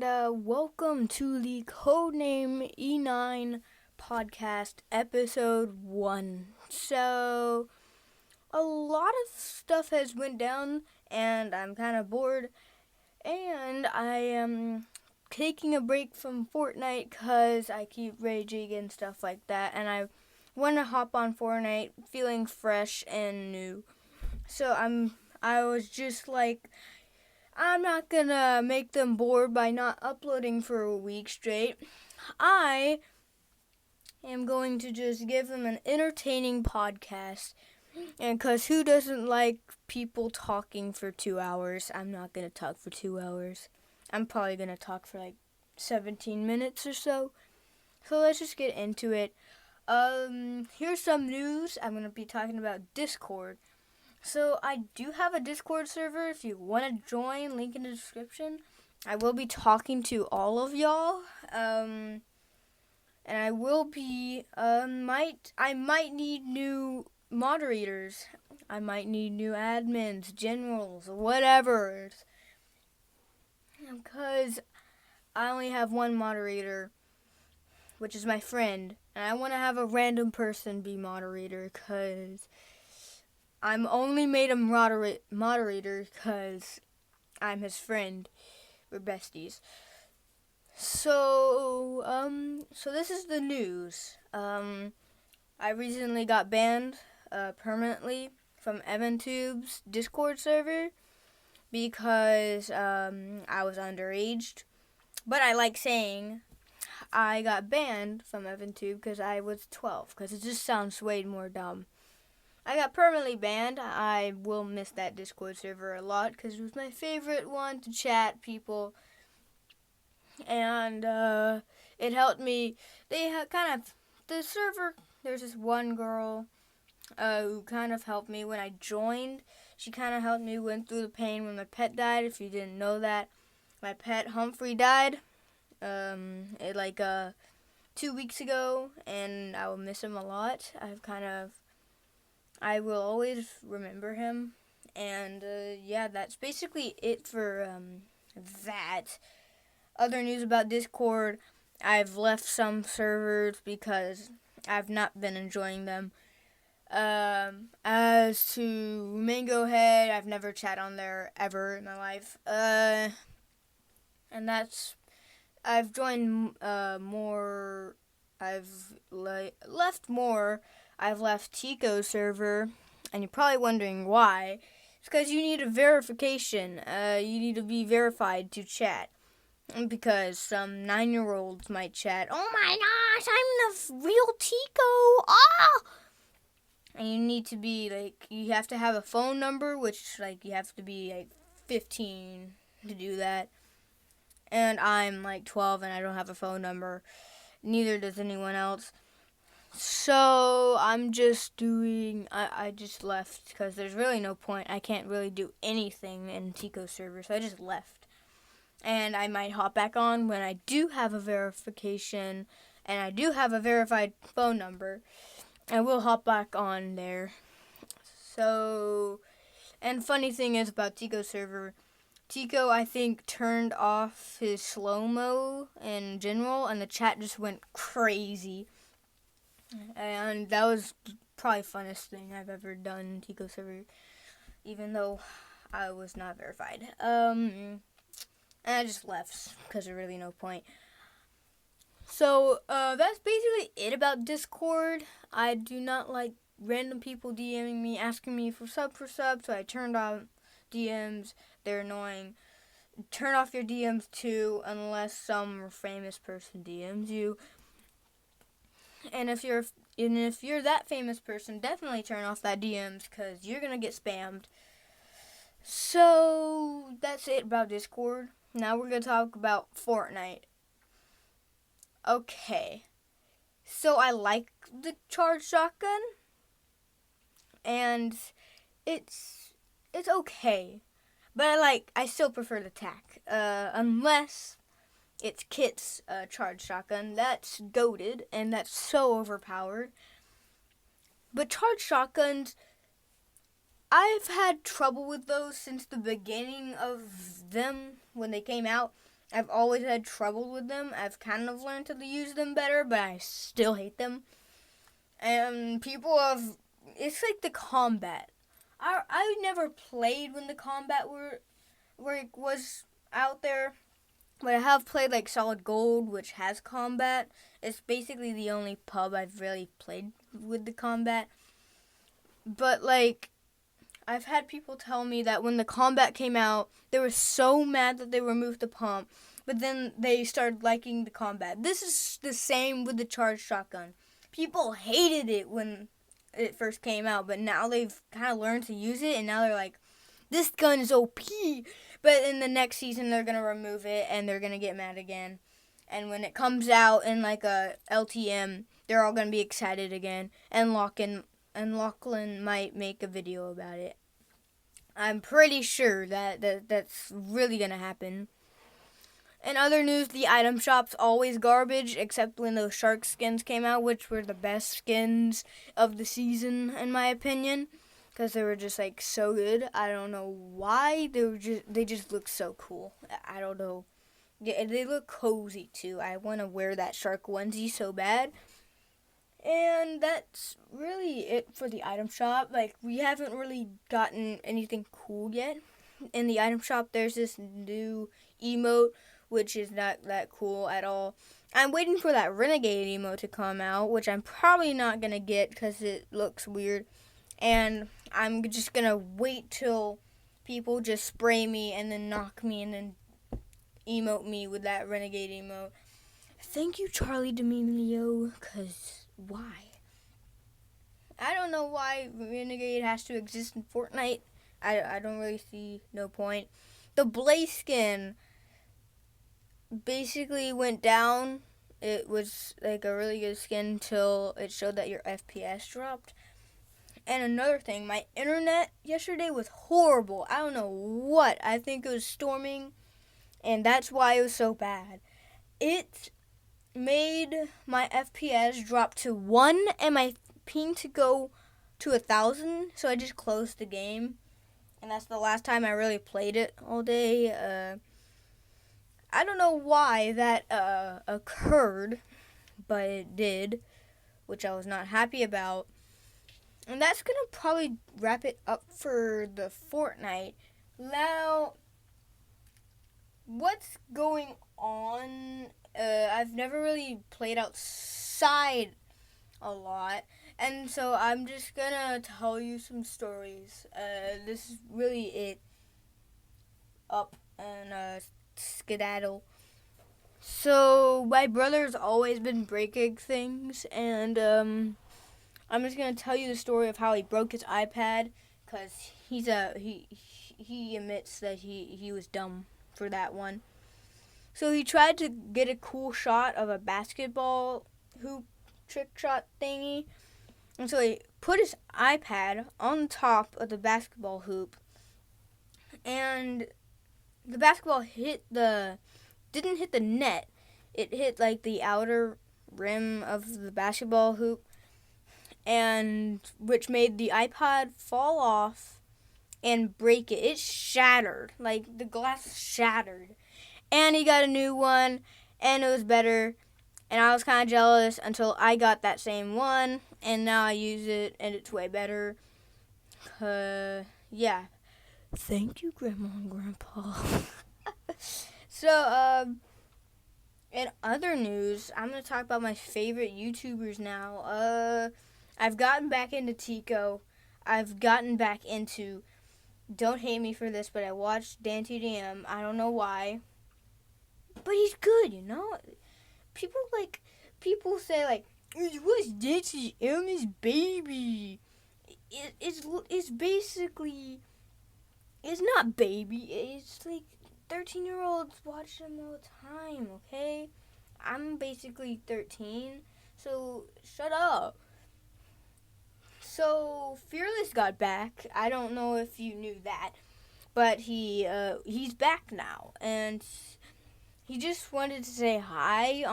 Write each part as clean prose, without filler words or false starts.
and welcome to the Codename E9 podcast, episode 1. So, a lot of stuff has went down, and I'm kind of bored, and I am taking a break from Fortnite because I keep raging and stuff like that, and I want to hop on Fortnite feeling fresh and new. So I was just like, I'm not gonna make them bored by not uploading for a week straight. I am going to just give them an entertaining podcast. And because who doesn't like people talking for 2 hours? I'm not gonna talk for 2 hours. I'm probably gonna talk for like 17 minutes or so. So let's just get into it. Here's some news. I'm gonna be talking about Discord. So I do have a Discord server if you want to join, link in the description. I will be talking to all of y'all. And I will be I might need new moderators. I might need new admins, generals, whatever. Because I only have one moderator, which is my friend, and I want to have a random person be moderator cuz I'm only made him moderator because I'm his friend. We're besties. So this is the news. I recently got banned permanently from EvanTube's Discord server because I was underaged. But I like saying I got banned from EvanTube because I was 12, because it just sounds way more dumb. I got permanently banned. I will miss that Discord server a lot because it was my favorite one to chat people. And it helped me. The server, there's this one girl who kind of helped me when I joined. She kind of helped me went through the pain when my pet died. If you didn't know that, my pet Humphrey died 2 weeks ago, and I will miss him a lot. I will always remember him. And, that's basically it for that. Other news about Discord, I've left some servers because I've not been enjoying them. As to Mango Head, I've never chat on there ever in my life. And that's, I've joined more, left more. I've left Tico's server, and you're probably wondering why. It's because you need a verification. You need to be verified to chat. Because some 9-year-olds might chat, "Oh my gosh, I'm the real Tico! Ah!" And you need to be, you have to have a phone number, which, you have to be, 15 to do that. And I'm, 12, and I don't have a phone number. Neither does anyone else. So I'm just I just left because there's really no point. I can't really do anything in Tico's server, so I just left. And I might hop back on when I do have a verification and I do have a verified phone number. I will hop back on there. So, and funny thing is about Tico's server, Tico, I think, turned off his slow-mo in general, and the chat just went crazy. And that was probably the funnest thing I've ever done in Tico server, even though I was not verified. And I just left because there's really no point. So that's basically it about Discord. I do not like random people DMing me, asking me for sub, so I turned off DMs. They're annoying. Turn off your DMs too, unless some famous person DMs you. And if you're that famous person, definitely turn off that DMs because you're gonna get spammed. So that's it about Discord. Now we're gonna talk about Fortnite. Okay, so I like the charged shotgun, and it's okay, but I still prefer the tac. Unless it's Kit's charged shotgun. That's goated, and that's so overpowered. But charged shotguns, I've had trouble with those since the beginning of them when they came out. I've always had trouble with them. I've kind of learned to use them better, but I still hate them. And people have, it's like the combat. I never played when the combat was out there, but I have played like Solid Gold, which has combat. It's basically the only pub I've really played with the combat. But like, I've had people tell me that when the combat came out, they were so mad that they removed the pump, but then they started liking the combat. This is the same with the charged shotgun. People hated it when it first came out, but now they've kind of learned to use it, and now they're like, this gun is OP. But in the next season, they're going to remove it, and they're going to get mad again. And when it comes out in like a LTM, they're all going to be excited again, and Lachlan might make a video about it. I'm pretty sure that's really going to happen. In other news, the item shop's always garbage, except when those shark skins came out, which were the best skins of the season, in my opinion, because they were just like so good. I don't know why they just look so cool. I don't know. Yeah, they look cozy too. I want to wear that shark onesie so bad. And that's really it for the item shop. Like, we haven't really gotten anything cool yet. In the item shop, there's this new emote, which is not that cool at all. I'm waiting for that Renegade emote to come out, which I'm probably not going to get because it looks weird. And I'm just going to wait till people just spray me and then knock me and then emote me with that Renegade emote. Thank you, Charlie D'Amelio, because why? I don't know why Renegade has to exist in Fortnite. I don't really see no point. The Blaze skin basically went down. It was like a really good skin until it showed that your FPS dropped. And another thing, my internet yesterday was horrible. I don't know what. I think it was storming, and that's why it was so bad. It made my FPS drop to 1 and my ping to go to 1,000, so I just closed the game. And that's the last time I really played it all day. I don't know why that occurred, but it did, which I was not happy about. And that's going to probably wrap it up for the Fortnite. Now, what's going on? I've never really played outside a lot, and so I'm just gonna tell you some stories. This is really it. Up and skedaddle. So my brother's always been breaking things, and I'm just gonna tell you the story of how he broke his iPad, cause he admits that he was dumb for that one. So he tried to get a cool shot of a basketball hoop trick shot thingy. And so he put his iPad on top of the basketball hoop. And the basketball didn't hit the net. It hit like the outer rim of the basketball hoop. And which made the iPad fall off and break it. It shattered. Like the glass shattered. And he got a new one, and it was better, and I was kind of jealous until I got that same one, and now I use it, and it's way better. Yeah. Thank you, Grandma and Grandpa. So, in other news, I'm going to talk about my favorite YouTubers now. I've gotten back into Tico. I've gotten back into, don't hate me for this, but I watched Dan2DM. I don't know why. But he's good, you know? People say, like, what's Dancy Elmer's baby? It's basically, it's not baby. It's like 13-year-olds watch him all the time, okay? I'm basically 13, so shut up. So, Fearless got back. I don't know if you knew that, but he's back now, and he just wanted to say hi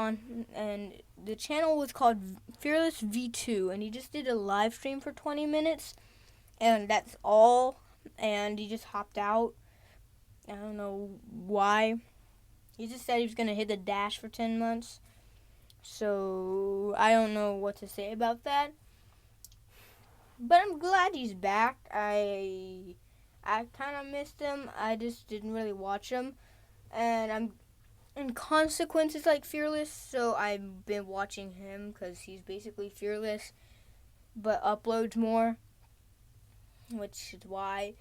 and the channel was called Fearless V2, and he just did a live stream for 20 minutes, and that's all, and he just hopped out. I don't know why. He just said he was going to hit the dash for 10 months. So I don't know what to say about that. But I'm glad he's back. I kind of missed him. I just didn't really watch him. And I'm in consequences like Fearless, so I've been watching him because he's basically Fearless, but uploads more, which is why.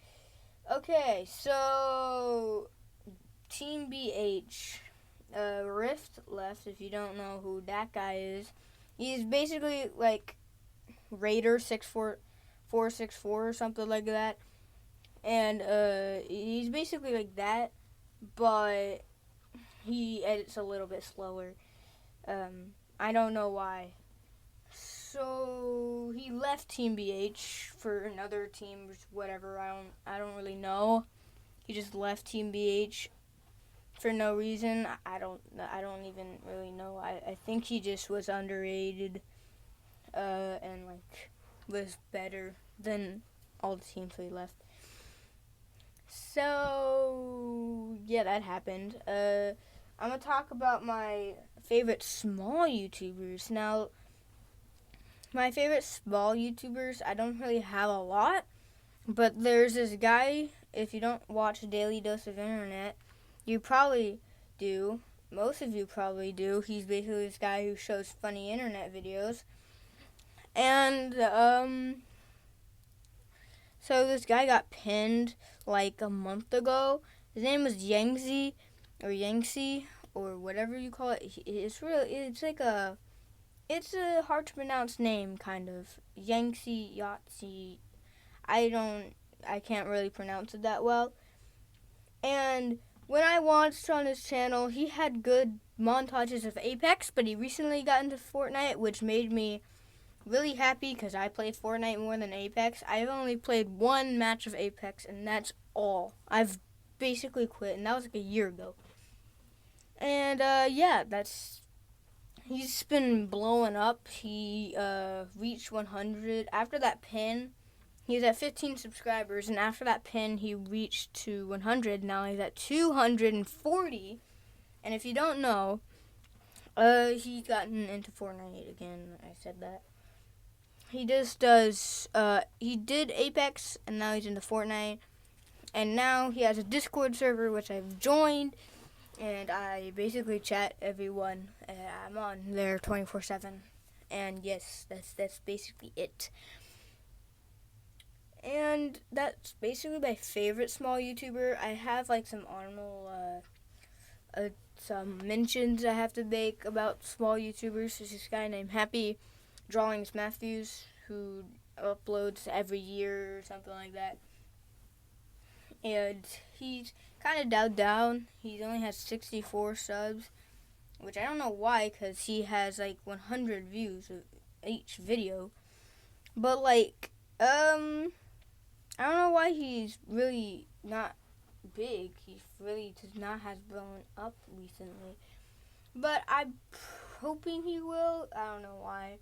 Okay, so Team BH, Rift left. If you don't know who that guy is, he's basically like Raider 64464 or something like that, and he's basically like that, but he edits a little bit slower. I don't know why. So he left Team BH for another team, whatever. I don't really know. He just left Team BH for no reason. I don't even really know. I think he just was underrated, and like was better than all the teams he left. So yeah, that happened. I'm gonna talk about my favorite small YouTubers. Now, my favorite small YouTubers, I don't really have a lot, but there's this guy. If you don't watch Daily Dose of Internet, you probably do. Most of you probably do. He's basically this guy who shows funny internet videos. And, so this guy got pinned like a month ago. His name was Yangtze, or whatever you call it. It's a hard to pronounce name, kind of. Yahtzee. I can't really pronounce it that well. And when I watched on his channel, he had good montages of Apex, but he recently got into Fortnite, which made me really happy because I played Fortnite more than Apex. I've only played one match of Apex, and that's all. I've basically quit, and that was like a year ago. And yeah, he's been blowing up. He reached 100 after that pin. He's at 15 subscribers, and after that pin, he reached to 100. Now he's at 240. And if you don't know, he's gotten into Fortnite again. I said that. He just does. He did Apex, and now he's into Fortnite. And now he has a Discord server, which I've joined, and I basically chat everyone. I'm on there 24/7, and yes, that's basically it. And that's basically my favorite small YouTuber. I have like some honorable, some mentions I have to make about small YouTubers. There's this guy named Happy Drawings Matthews who uploads every year or something like that. And he's kind of down. He only has 64 subs, which I don't know why, because he has like 100 views of each video. But like, I don't know why he's really not big. He really does not have blown up recently. But I'm hoping he will. I don't know why.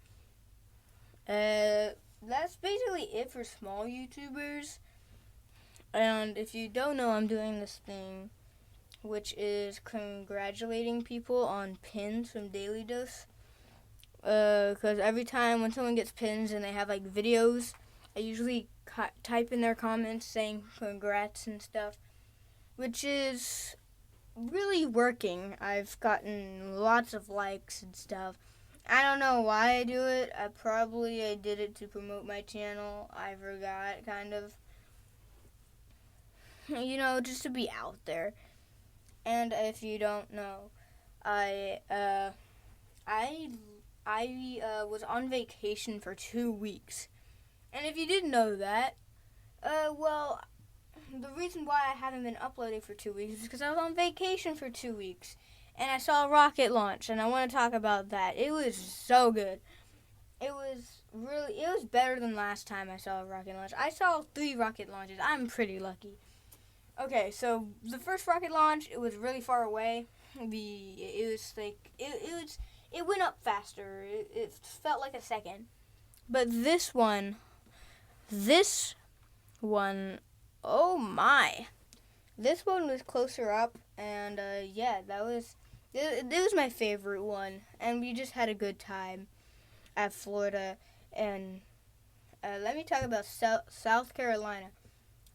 That's basically it for small YouTubers. And if you don't know, I'm doing this thing, which is congratulating people on pins from Daily Dose. Because every time when someone gets pins and they have like videos, I usually type in their comments saying congrats and stuff, which is really working. I've gotten lots of likes and stuff. I don't know why I do it. I did it to promote my channel. I forgot, kind of. You know, just to be out there. And if you don't know, I was on vacation for 2 weeks. And if you didn't know that, well, the reason why I haven't been uploading for 2 weeks is because I was on vacation for 2 weeks. And I saw a rocket launch, and I want to talk about that. It was so good. It was better than last time I saw a rocket launch. I saw 3 rocket launches. I'm pretty lucky. Okay, so the first rocket launch, it was really far away. It went up faster. It felt like a second. But this one, oh my. This one was closer up, and yeah, it was my favorite one, and we just had a good time at Florida. And let me talk about South Carolina.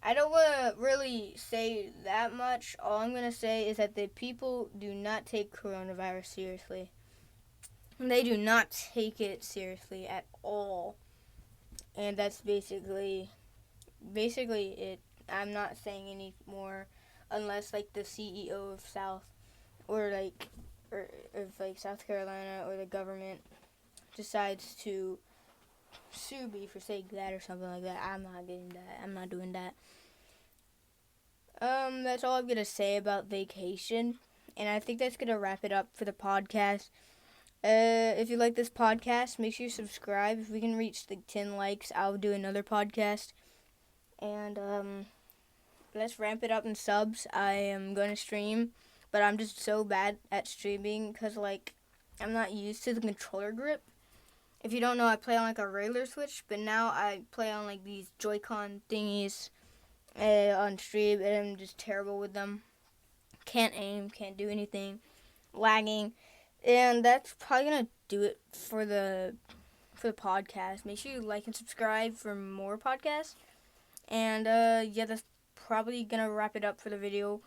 I don't want to really say that much. All I'm going to say is that the people do not take coronavirus seriously. They do not take it seriously at all. And that's basically it. I'm not saying any more unless like the CEO of South or like or of like South Carolina or the government decides to sue me for saying that or something like that. I'm not getting that. I'm not doing that. That's all I'm gonna say about vacation, and I think that's gonna wrap it up for the podcast. If you like this podcast, make sure you subscribe. If we can reach the 10 likes, I'll do another podcast. And let's ramp it up in subs. I am gonna stream, but I'm just so bad at streaming because like I'm not used to the controller grip. If you don't know, I play on like a regular Switch, but now I play on like these Joy-Con thingies on stream, and I'm just terrible with them. Can't aim, can't do anything, lagging, and that's probably gonna do it for the podcast. Make sure you like and subscribe for more podcasts. And yeah, that's probably gonna wrap it up for the video.